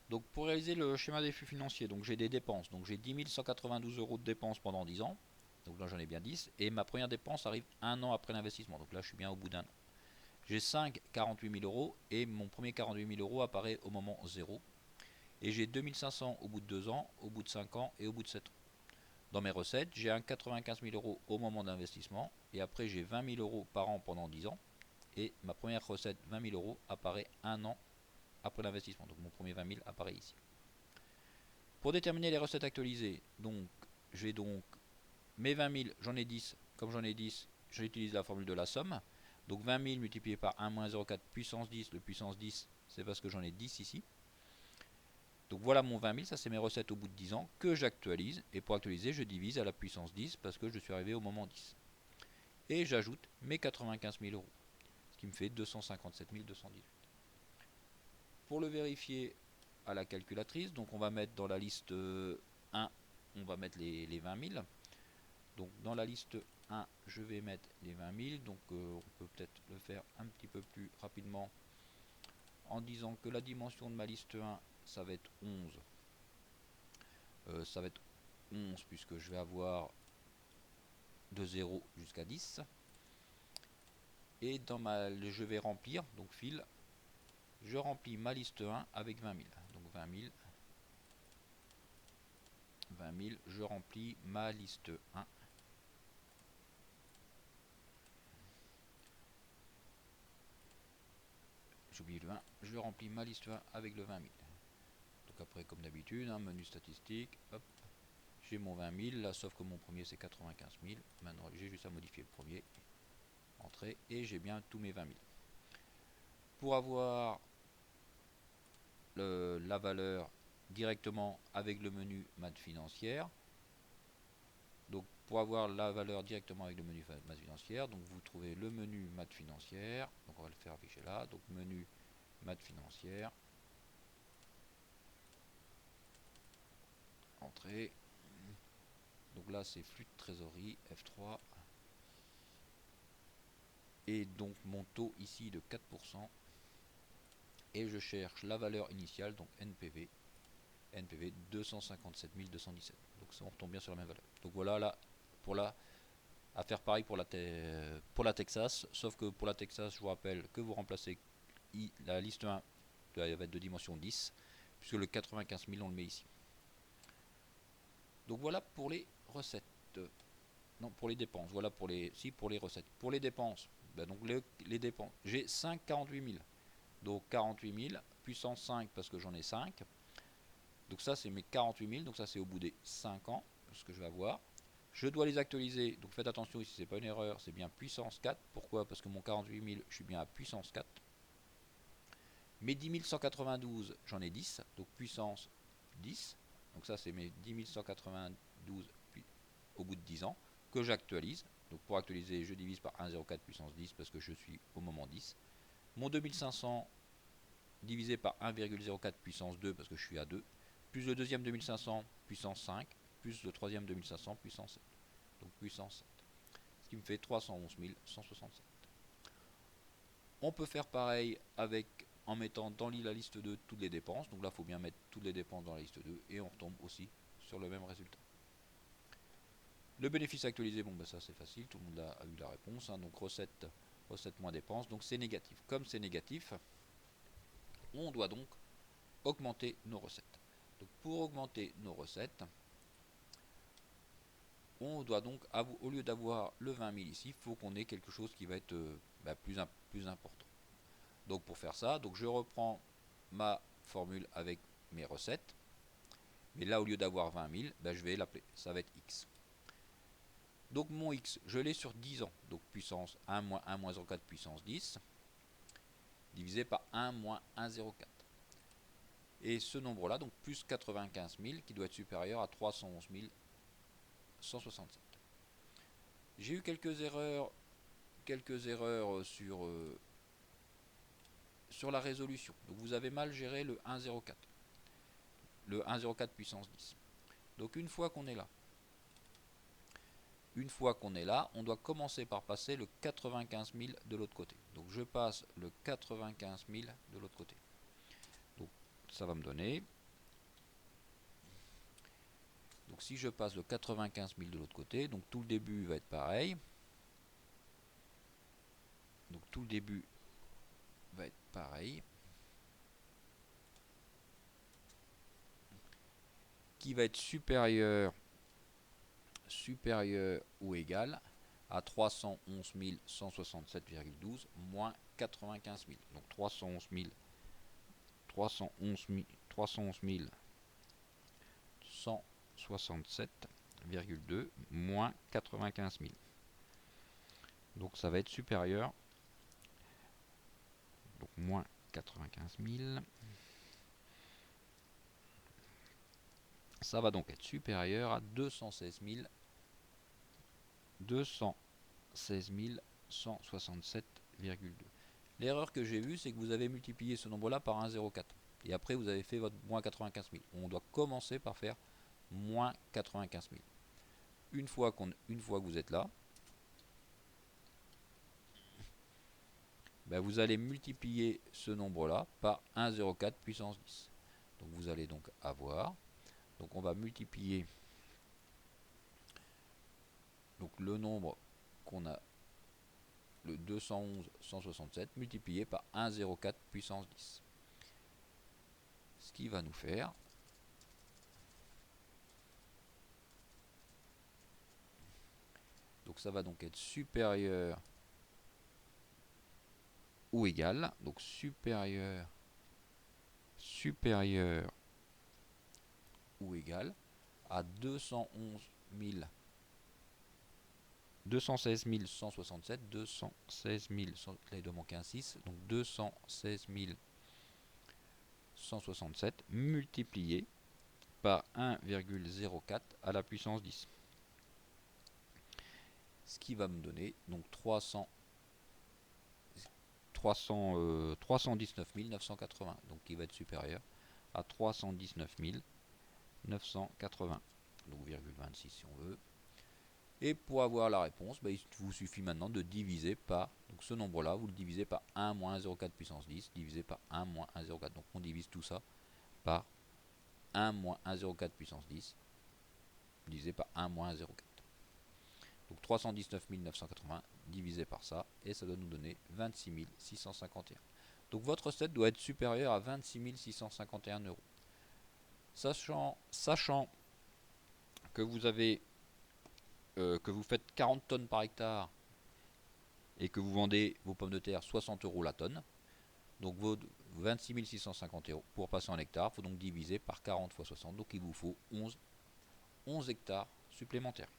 Donc pour réaliser le schéma des flux financiers, donc j'ai des dépenses. Donc j'ai 10 192 euros de dépenses pendant 10 ans. Donc là j'en ai bien 10. Et ma première dépense arrive un an après l'investissement. Donc là je suis bien au bout d'un an. J'ai 5 48 000 euros et mon premier 48 000 euros apparaît au moment 0. Et j'ai 2500 au bout de 2 ans, au bout de 5 ans et au bout de 7 ans. Dans mes recettes, j'ai un 95 000 euros au moment d'investissement. Et après j'ai 20 000 euros par an pendant 10 ans. Et ma première recette 20 000 euros apparaît un an après l'investissement. Donc mon premier 20 000 apparaît ici. Pour déterminer les recettes actualisées, donc j'ai donc mes 20 000, j'en ai 10. Comme j'en ai 10, j'utilise la formule de la somme. Donc 20 000 multiplié par 1 moins 0,4 puissance 10, le puissance 10, c'est parce que j'en ai 10 ici. Donc voilà mon 20 000, ça c'est mes recettes au bout de 10 ans que j'actualise. Et pour actualiser, je divise à la puissance 10 parce que je suis arrivé au moment 10. Et j'ajoute mes 95 000 euros, ce qui me fait 257 218. Pour le vérifier à la calculatrice, donc on va mettre dans la liste 1, on va mettre les 20 000. Donc dans la liste 1, je vais mettre les 20 000. Donc on peut peut-être le faire un petit peu plus rapidement en disant que la dimension de ma liste 1, ça va être 11. Ça va être 11 puisque je vais avoir de 0 jusqu'à 10. Et dans je vais remplir, donc fil, je remplis ma liste 1 avec 20 000. Donc 20 000, 20 000, je remplis ma liste 1. J'oublie le 1, je remplis ma liste 1 avec le 20 000. Donc après, comme d'habitude, menu statistique, hop, j'ai mon 20 000, là, sauf que mon premier c'est 95 000. Maintenant, j'ai juste à modifier le premier, entrée, et j'ai bien tous mes 20 000. Pour avoir la valeur directement avec le menu maths financière, donc pour avoir la valeur directement avec le menu maths financière, donc vous trouvez le menu maths financière, donc on va le faire afficher là, donc menu maths financière, entrée, donc là c'est flux de trésorerie, F3, et donc mon taux ici de 4%, et je cherche la valeur initiale, donc NPV, NPV 257 217. Donc ça, on retombe bien sur la même valeur. Donc voilà, là, pour à faire pareil pour la Texas, sauf que pour la Texas, je vous rappelle que vous remplacez la liste 1 va être de dimension 10, puisque le 95 000, on le met ici. Donc voilà pour les recettes. Non, pour les dépenses. Voilà pour les recettes. Pour les dépenses, ben donc les dépenses. J'ai 5 48 000. Donc 48 000 puissance 5 parce que j'en ai 5. Donc ça c'est mes 48 000. Donc ça c'est au bout des 5 ans ce que je vais avoir. Je dois les actualiser. Donc faites attention ici, c'est pas une erreur, c'est bien puissance 4. Pourquoi? Parce que mon 48 000, je suis bien à puissance 4. Mes 10 192, j'en ai 10. Donc puissance 10. Donc ça c'est mes 10 192 au bout de 10 ans que j'actualise. Donc pour actualiser, je divise par 1,04 puissance 10 parce que je suis au moment 10. Mon 2500 divisé par 1,04 puissance 2 parce que je suis à 2, plus le deuxième 2500 puissance 5, plus le troisième 2500 puissance 7. Donc puissance 7. Ce qui me fait 311 167. On peut faire pareil avec en mettant dans la liste 2 toutes les dépenses. Donc là, il faut bien mettre toutes les dépenses dans la liste 2 et on retombe aussi sur le même résultat. Le bénéfice actualisé, bon ben ça c'est facile, tout le monde a eu la réponse. Donc recette moins dépenses, donc c'est négatif. Comme c'est négatif, on doit donc augmenter nos recettes. Donc pour augmenter nos recettes, on doit donc, au lieu d'avoir le 20 000 ici, il faut qu'on ait quelque chose qui va être plus important. Donc pour faire ça, donc je reprends ma formule avec mes recettes, mais là au lieu d'avoir 20 000, je vais l'appeler, ça va être x. Donc mon x, je l'ai sur 10 ans, donc puissance 1 moins 1 moins 0,4 puissance 10, divisé par 1 moins 1,04. Et ce nombre-là, donc plus 95 000, qui doit être supérieur à 311 167. J'ai eu quelques erreurs sur la résolution. Donc vous avez mal géré le 1,04. Le 1,04 puissance 10. Donc une fois qu'on est là, on doit commencer par passer le 95 000 de l'autre côté. Donc je passe le 95 000 de l'autre côté. Donc ça va me donner Donc si je passe le 95 000 de l'autre côté, donc tout le début va être pareil. Donc tout le début va être pareil. Qui va être supérieur ou égal à 311 167,12 moins 95 000. Donc 311 167,2 moins 95 000. Donc ça va être supérieur. Donc moins 95 000. Ça va donc être supérieur à 216 167,2. L'erreur que j'ai vue, c'est que vous avez multiplié ce nombre-là par 1,04. Et après, vous avez fait votre moins 95 000. On doit commencer par faire moins 95 000. Une fois que vous êtes là, ben vous allez multiplier ce nombre-là par 1,04 puissance 10. Donc vous allez donc avoir, donc on va multiplier donc le nombre qu'on a, le 211 167 multiplié par 1,04 puissance 10. Ce qui va nous faire donc ça va donc être supérieur ou égal, donc supérieur ou égal à 216 167, là il doit manquer un 6, donc 216 167 multiplié par 1,04 à la puissance 10. Ce qui va me donner donc 319 980, donc qui va être supérieur à 319 980, donc 0,26 si on veut. Et pour avoir la réponse, il vous suffit maintenant de diviser par, donc ce nombre-là, vous le divisez par 1 moins 1,04 puissance 10, divisé par 1 moins 1,04. Donc on divise tout ça par 1 moins 1,04 puissance 10, divisé par 1 moins 1,04. Donc 319 980 divisé par ça, et ça doit nous donner 26 651. Donc votre recette doit être supérieure à 26 651 euros. Sachant que vous avez que vous faites 40 tonnes par hectare et que vous vendez vos pommes de terre 60 euros la tonne, donc vos 26 650 euros pour passer en hectare, il faut donc diviser par 40 fois 60, donc il vous faut 11 hectares supplémentaires.